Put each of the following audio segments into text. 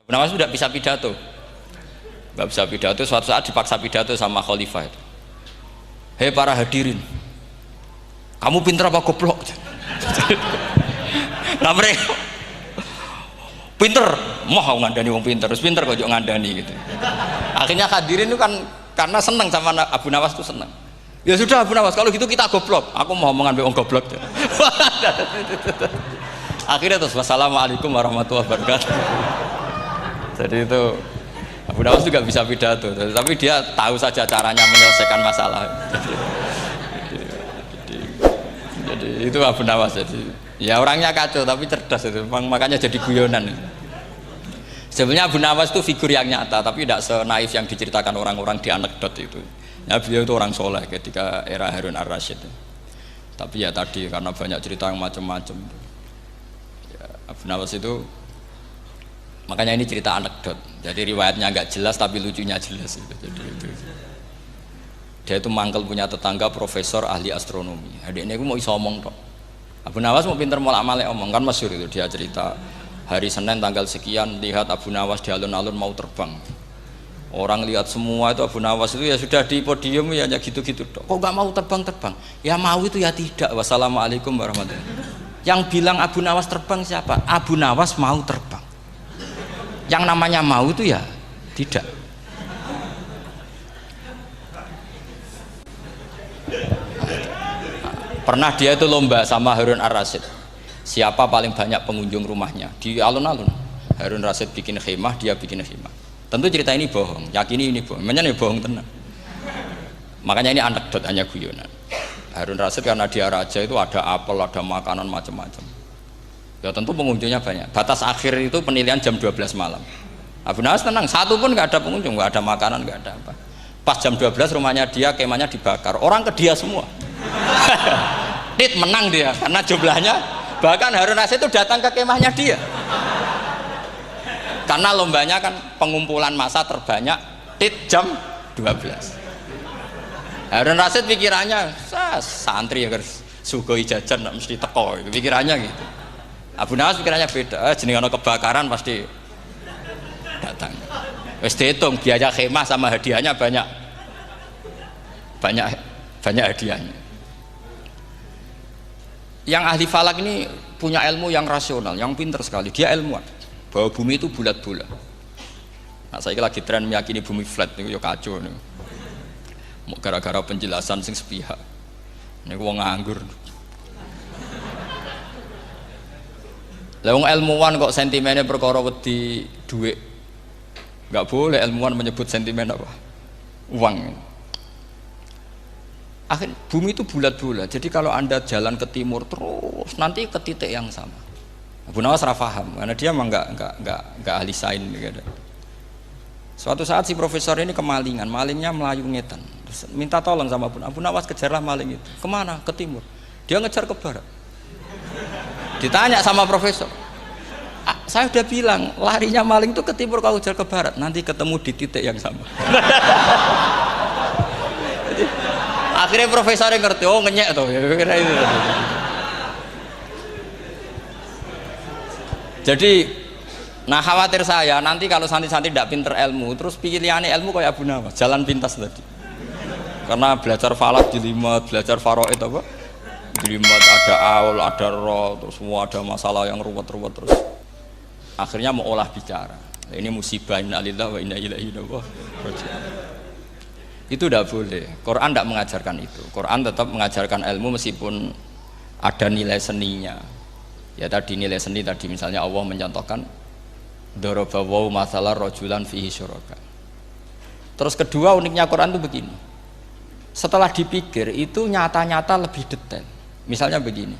Nawas tidak bisa pidato, nggak bisa pidato. Suatu saat dipaksa pidato sama khalifah itu. Hei para hadirin, kamu pinter apa goblok? Nah mereka pinter, mau ngandani wong pinter, terus pinter kok ngandani gitu. Akhirnya hadirin itu kan karena seneng sama Abu Nawas itu seneng. Ya sudah Abu Nawas, kalau gitu kita goblok. Aku mau ngambil wong goblok. Akhirnya terus wassalamualaikum warahmatullahi wabarakatuh. Jadi itu Abu Nawas juga bisa pidato, tapi dia tahu saja caranya menyelesaikan masalah. Jadi itu Abu Nawas. Jadi ya orangnya kacau tapi cerdas itu, makanya jadi guyonan. Sebenarnya Abu Nawas itu figur yang nyata, tapi tidak senaif yang diceritakan orang-orang di anekdot itu. Ya, beliau itu orang soleh ketika era Harun ar-Rasyid. Tapi ya tadi karena banyak cerita yang macam-macam. Ya, Abu Nawas itu, makanya ini cerita anekdot. Jadi riwayatnya nggak jelas tapi lucunya jelas. Jadi itu. Dia itu mangkel punya tetangga profesor ahli astronomi. Adiknya itu mau iso omong tok. Abu Nawas mau pinter molak-malik omong, kan masyhur itu dia cerita hari Senin tanggal sekian lihat Abu Nawas di alun-alun mau terbang. Orang lihat semua itu Abu Nawas itu ya sudah di podium ya hanya gitu-gitu tok. Kok nggak mau terbang-terbang? Ya mau itu ya tidak. Wassalamualaikum warahmatullahi wabarakatuh. Yang bilang Abu Nawas terbang siapa? Abu Nawas mau terbang. Yang namanya mau itu ya tidak. Pernah dia itu lomba sama Harun ar-Rasyid, siapa paling banyak pengunjung rumahnya di alun-alun. Harun ar-Rasyid bikin khemah, dia bikin khemah. Tentu cerita ini bohong, yakini ini bohong, makanya ini bohong tenang. Makanya ini anekdot, hanya guyonan. Harun ar-Rasyid karena dia raja itu ada apel, ada makanan macam-macam. Ya tentu pengunjungnya banyak. Batas akhir itu penilaian jam 12 malam. Abu Nawas tenang, satu pun nggak ada pengunjung, nggak ada makanan, nggak ada apa. Pas jam 12 rumahnya dia, kemahnya dibakar. Orang ke dia semua. Tit menang dia karena jumlahnya. Bahkan Harun ar-Rasyid itu datang ke kemahnya dia. Karena lombanya kan pengumpulan massa terbanyak tit jam 12. Harun ar-Rasyid pikirannya, santri ya guys, sugoi jajan mesti teko, pikirannya gitu. Abu Nawas pikirannya beda, jenenge ana kebakaran pasti datang. Wis dihitung biaya khemah sama hadiahnya banyak hadiahnya. Yang ahli falak ini punya ilmu yang rasional, yang pinter sekali. Dia ilmuwan bahwa bumi itu bulat-bulat. Nah, saya lagi tren meyakini bumi flat nih, yo kacau nih. Gara-gara penjelasan sing sepihak. Ini wong nganggur. Lah wong ilmuwan kok sentimennya perkara wedi duit. Enggak boleh ilmuwan menyebut sentimen apa? Uang. Akhir bumi itu bulat-bulat. Jadi kalau Anda jalan ke timur terus nanti ke titik yang sama. Abu Nawas paham karena dia memang enggak ahli sains gitu. Suatu saat si profesor ini kemalingan, malingnya melayu ngetan. Terus minta tolong sama Abu Nawas, kejarlah maling itu. Kemana? Ke timur. Dia ngejar ke barat. Ditanya sama profesor, saya udah bilang larinya maling itu ke timur, kalau kejar ke barat nanti ketemu di titik yang sama. Akhirnya profesornya ngerti, oh ngenyek tuh. Jadi, nah khawatir saya nanti kalau santri-santri tidak pinter ilmu, terus pilihannya ilmu kayak Abu Nawas, jalan pintas tadi. Karena belajar falak jelimet, belajar faraid apa? Jelimet, ada aul, ada roh, terus semua ada masalah yang ruwet-ruwet terus. Akhirnya mau olah bicara. Ini musibah, inna lillahi wa inna ilaihi raji'un. Itu tidak boleh. Quran tidak mengajarkan itu. Quran tetap mengajarkan ilmu meskipun ada nilai seninya. Ya tadi nilai seni tadi misalnya Allah mencontohkan daraba wa masalah rajulan fihi syuraka. Terus kedua uniknya Quran itu begini. Setelah dipikir itu nyata-nyata lebih detail. Misalnya begini.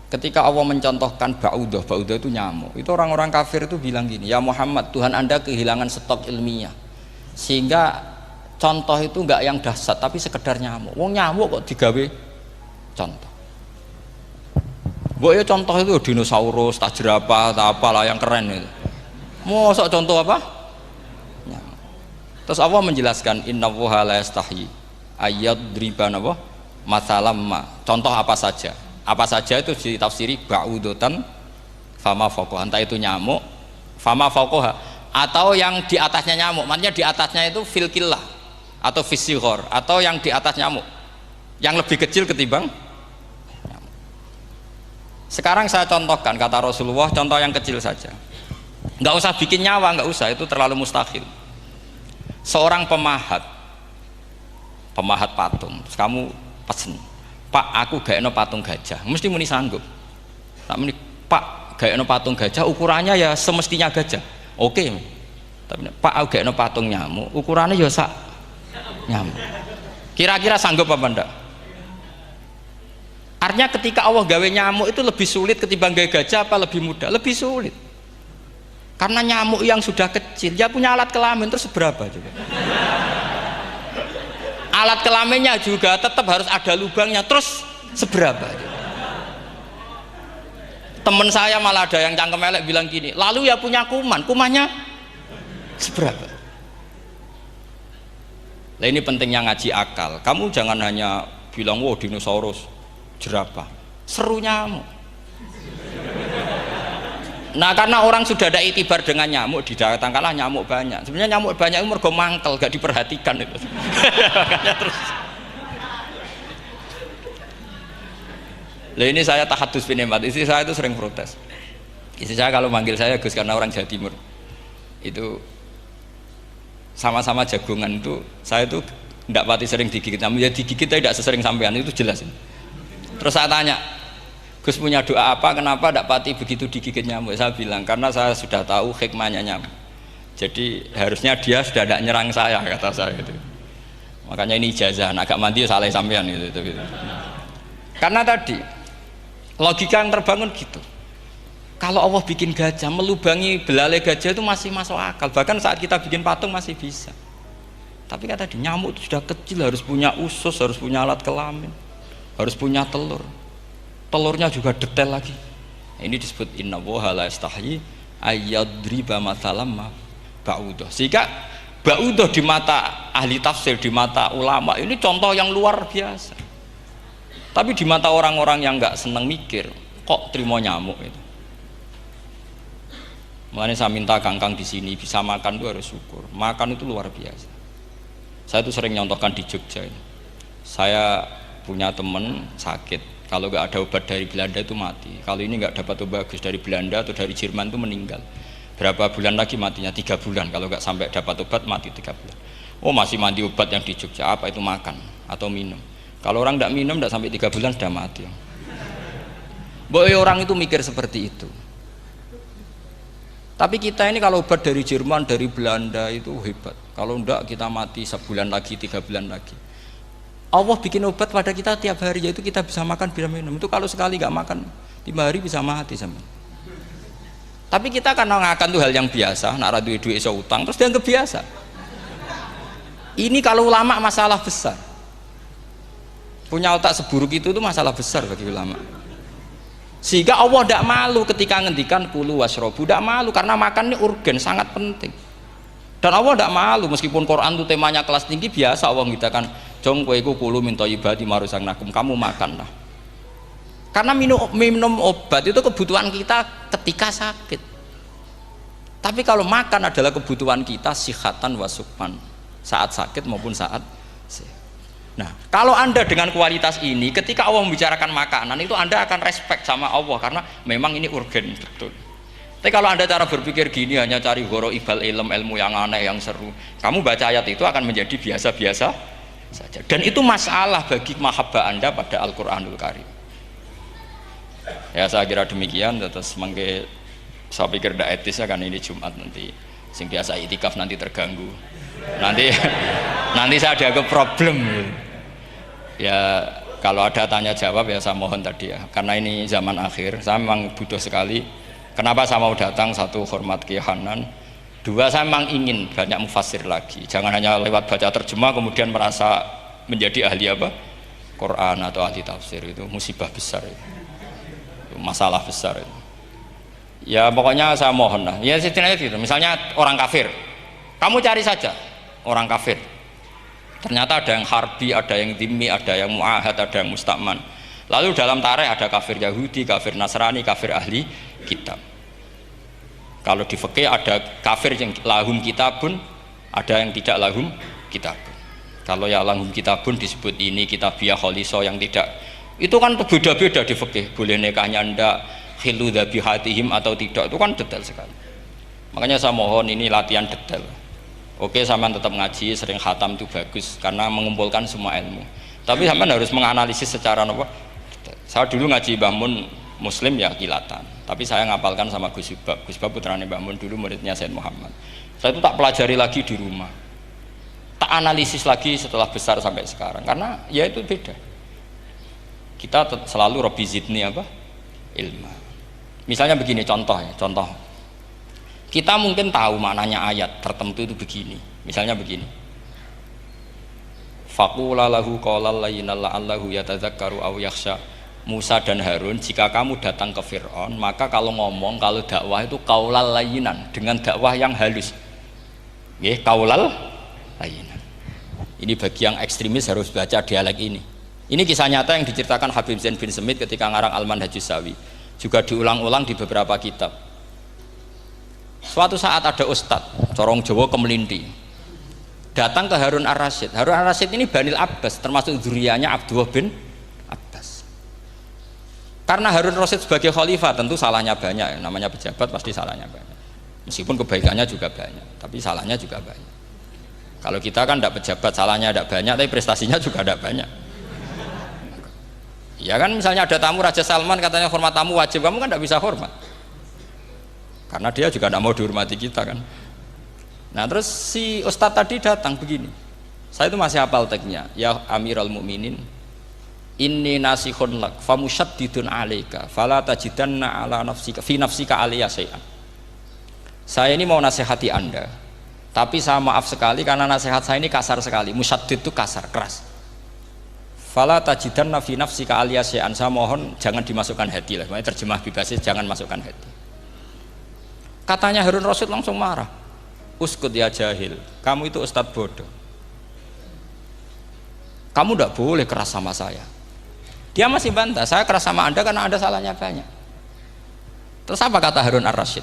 Ketika Allah mencontohkan ba'udah itu nyamuk. Itu orang-orang kafir itu bilang gini, "Ya Muhammad, Tuhan Anda kehilangan stok ilmiah." Sehingga contoh itu enggak yang dahsyat tapi sekedar nyamuk. Wong nyamuk kok digawe contoh. Mbok ya contoh itu dinosaurus, tak jerapah, tak apalah yang keren itu. Mosok contoh apa? Nyamuk. Terus Allah menjelaskan innallaha la yastahyi ayyadriban apa? Matsalam ma. Contoh apa saja? Apa saja itu ditafsiri ba'udatan fama faqah. Entah itu nyamuk, fama fauqaha, atau yang di atasnya nyamuk, maksudnya di atasnya itu fil killah atau fisighor, atau yang di atas nyamuk yang lebih kecil ketimbang nyamuk. Sekarang saya contohkan kata Rasulullah, contoh yang kecil saja, nggak usah bikin nyawa, nggak usah, itu terlalu mustahil. Seorang pemahat patung, terus kamu pesen, Pak aku gaekno patung gajah, mesti muni sanggup. Tak muni, Pak gaekno patung gajah ukurannya ya semestinya gajah, oke. Tapi Pak aku gaekno patung nyamuk, ukurannya ya sak nyamuk, kira-kira sanggup apa enggak? Artinya ketika Allah gawe nyamuk itu lebih sulit ketimbang gawe gajah, apa lebih mudah? Lebih sulit, karena nyamuk yang sudah kecil dia punya alat kelamin, terus seberapa juga alat kelaminnya juga tetap harus ada lubangnya, terus seberapa juga. Temen saya malah ada yang cangkem elek bilang gini, lalu ya punya kumannya seberapa. Nah ini pentingnya ngaji akal, kamu jangan hanya bilang wow dinosaurus, jerapah, seru nyamuk. Nah karena orang sudah ada itibar dengan nyamuk, didatangkanlah nyamuk banyak. Sebenarnya nyamuk banyak itu mergo mangkel, gak diperhatikan itu. Makanya terus. Lah ini saya tahadus binemat, istri saya itu sering protes. Istri saya kalau manggil saya Gus karena orang Jawa Timur, itu sama-sama jagongan itu, saya itu tidak pati sering digigit nyamuk, ya digigit tidak sesering sampean, itu jelas. Terus saya tanya, Gus punya doa apa, kenapa tidak pati begitu digigit nyamuk? Saya bilang karena saya sudah tahu hikmahnya nyamuk, jadi harusnya dia sudah tidak nyerang saya, kata saya itu. Makanya ini ijazah, agak mandi salah sampean gitu. Karena tadi logika yang terbangun gitu, kalau Allah bikin gajah, melubangi belalai gajah itu masih masuk akal, bahkan saat kita bikin patung masih bisa. Tapi kata tadi nyamuk itu sudah kecil, harus punya usus, harus punya alat kelamin, harus punya telur, telurnya juga detail lagi. Ini disebut innallaha la yastahyi ayyadriba mathalam ma ba'udah. Sehingga ba'udah di mata ahli tafsir, di mata ulama ini contoh yang luar biasa. Tapi di mata orang-orang yang nggak seneng mikir, kok terima nyamuk itu. Makanya saya minta kangkang di sini bisa makan itu harus syukur. Makan itu luar biasa. Saya itu sering nyontohkan di Jogja ini. Saya punya teman sakit, kalau nggak ada obat dari Belanda itu mati. Kalau ini nggak dapat obat bagus dari Belanda atau dari Jerman itu meninggal. Berapa bulan lagi matinya? 3 bulan. Kalau nggak sampai dapat obat mati 3 bulan. Oh masih mandi obat yang di Jogja, apa itu makan atau minum? Kalau orang nggak minum nggak sampai 3 bulan sudah mati. Boy orang itu mikir seperti itu. Tapi kita ini kalau obat dari Jerman, dari Belanda itu hebat. Kalau enggak kita mati sebulan lagi, 3 bulan lagi. Allah bikin obat pada kita tiap hari, yaitu kita bisa makan, bisa minum. Itu kalau sekali nggak makan 5 hari bisa mati sama. Tapi kita karena ngakan itu hal yang biasa, nak duit iso utang, terus dianggap biasa. Ini kalau ulama masalah besar. Punya otak seburuk itu masalah besar bagi ulama. Sehingga Allah tidak malu ketika ngendikan kulu wasrobu, tidak malu karena makan ini urgen, sangat penting. Dan Allah tidak malu meskipun Quran itu temanya kelas tinggi, biasa Allah ngitakan jong kowe kulu minta ibadi marusang nakum, kamu makanlah. Karena minum obat itu kebutuhan kita ketika sakit. Tapi kalau makan adalah kebutuhan kita sihatan wasukman, saat sakit maupun saat sehat. Nah, kalau Anda dengan kualitas ini, ketika Allah membicarakan makanan itu Anda akan respect sama Allah karena memang ini urgen betul. Tapi kalau Anda cara berpikir gini, hanya cari goro ibal ilmu yang aneh, yang seru, kamu baca ayat itu akan menjadi biasa-biasa saja. Dan itu masalah bagi mahabbah Anda pada Al-Quranul Karim. Ya saya kira demikian. Terus mangke saya pikir tidak etis ya, kan ini Jumat nanti sing biasa itikaf nanti terganggu. Nanti saya ada ke problem ya. Kalau ada tanya jawab ya saya mohon tadi ya, karena ini zaman akhir saya memang butuh sekali. Kenapa saya mau datang? Satu, hormat Kiai Hanan. Dua, saya memang ingin banyak mufassir lagi, jangan hanya lewat baca terjemah kemudian merasa menjadi ahli apa Quran atau ahli tafsir. Itu musibah besar itu masalah besar itu. Ya pokoknya saya mohon lah ya, setidaknya gitu. Misalnya orang kafir, kamu cari saja orang kafir, ternyata ada yang harbi, ada yang dhimmi, ada yang mu'ahad, ada yang mustakman. Lalu dalam tarikh ada kafir Yahudi, kafir Nasrani, kafir ahli kitab. Kalau di fikih ada kafir yang lahum kitabun, ada yang tidak lahum kitabun. Kalau yang lahum kitabun disebut ini kitabiah kholiso, yang tidak itu kan beda-beda di fikih. Boleh nikahnya ndak, khilu dzabihatihim atau tidak, itu kan detail sekali. Makanya saya mohon ini latihan detail. Oke, sampean tetap ngaji, sering khatam itu bagus karena mengumpulkan semua ilmu. Tapi sampean harus menganalisis secara apa? Saya dulu ngaji Mbah Mun Muslim ya kilatan. Tapi saya ngapalkan sama Gus Ibab. Gus Ibab putrane Mbah Mun, dulu muridnya Said Muhammad. Saya itu tak pelajari lagi di rumah. Tak analisis lagi setelah besar sampai sekarang karena ya itu beda. Kita selalu Rabbi zidni apa? Ilma. Misalnya begini contoh ya, contoh. Kita mungkin tahu maknanya ayat tertentu itu begini. Misalnya begini. Faqula lahu qaulal layyinal la'allahu yatadzakkaru aw yakhsha. Musa dan Harun, jika kamu datang ke Fir'aun, maka kalau ngomong, kalau dakwah itu qaulal layyinan, dengan dakwah yang halus. Nggih, qaulal layyinan. Ini bagi yang ekstremis harus baca dialek ini. Ini kisah nyata yang diceritakan Habib Zain bin Semit ketika ngarang Al-Manhajus Sawi. Juga diulang-ulang di beberapa kitab. Suatu saat ada ustadz, corong Jawa kemelinti, datang ke Harun Ar-Rasyid. Harun Ar-Rasyid ini Banil Abbas, termasuk zuriyahnya Abdullah bin Abbas. Karena Harun Ar-Rasyid sebagai khalifah tentu salahnya banyak, namanya pejabat pasti salahnya banyak. Meskipun kebaikannya juga banyak, tapi salahnya juga banyak. Kalau kita kan tidak pejabat, salahnya tidak banyak, tapi prestasinya juga tidak banyak. Ya kan, misalnya ada tamu Raja Salman, katanya hormat tamu wajib, kamu kan tidak bisa hormat. Karena dia juga tidak mau dihormati kita kan. Nah terus si ustadz tadi datang begini, saya itu masih hafal teksnya. Ya Amirul Mukminin, inni nasihun lak famusyaddidun alaika fala tajidanna ala nafsika fi nafsika aliyya syai'an. Saya ini mau nasihati Anda, tapi saya maaf sekali karena nasihat saya ini kasar sekali. Musyaddid itu kasar, keras. Fala tajidanna fi nafsika aliyya syai'an. Saya mohon jangan dimasukkan hati lah. Makanya terjemah bebasnya jangan masukkan hati. Katanya Harun Rasyid langsung marah. Uskut ya jahil, kamu itu ustadz bodoh. Kamu tidak boleh keras sama saya. Dia masih bantah, saya keras sama Anda karena Anda salahnya banyak. Terus apa kata Harun Ar-Rasyid?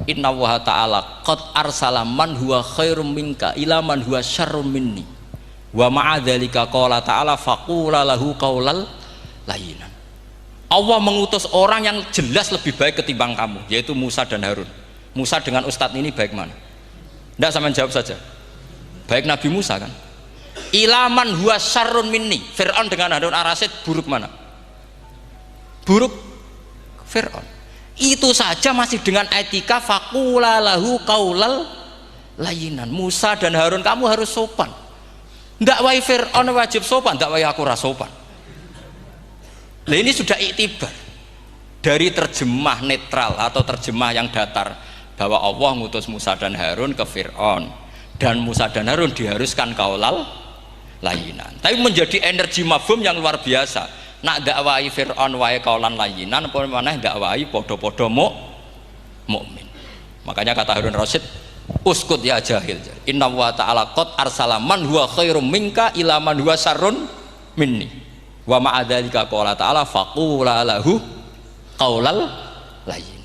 Inna wa ta'ala qad arsala man huwa khairum minka ila man huwa syarrum minni. Wa ma'adzalika qala ta'ala faqula lahu qaulal layyinan. Allah mengutus orang yang jelas lebih baik ketimbang kamu, yaitu Musa dan Harun. Musa dengan ustadz ini baik mana? Tidak, sama jawab saja. Baik Nabi Musa kan? Ilaman huwa syarrun minni. Fir'aun dengan Harun Ar-Rasyid buruk mana? Buruk Fir'aun. Itu saja masih dengan etika faqula lahu qaulal layyinan. Musa dan Harun kamu harus sopan. Tidak wae Fir'aun wajib sopan, tidak wae aku ora sopan. Nah ini sudah iktibar dari terjemah netral atau terjemah yang datar bahwa Allah ngutus Musa dan Harun ke Fir'aun dan Musa dan Harun diharuskan qaulal layyinan. Tapi menjadi energi mafhum yang luar biasa. Nak dakwai Fir'aun wae qaulan layyinan apa maneh dakwai padha-padha mukmin. Makanya kata Harun Rasyid, uskut ya jahil. Inna wa ta'ala qad arsala man huwa khairum minka ila man huwa syarrun minni. Wa ma'adzalika qala ta'ala faqula lahu qaulal layyin.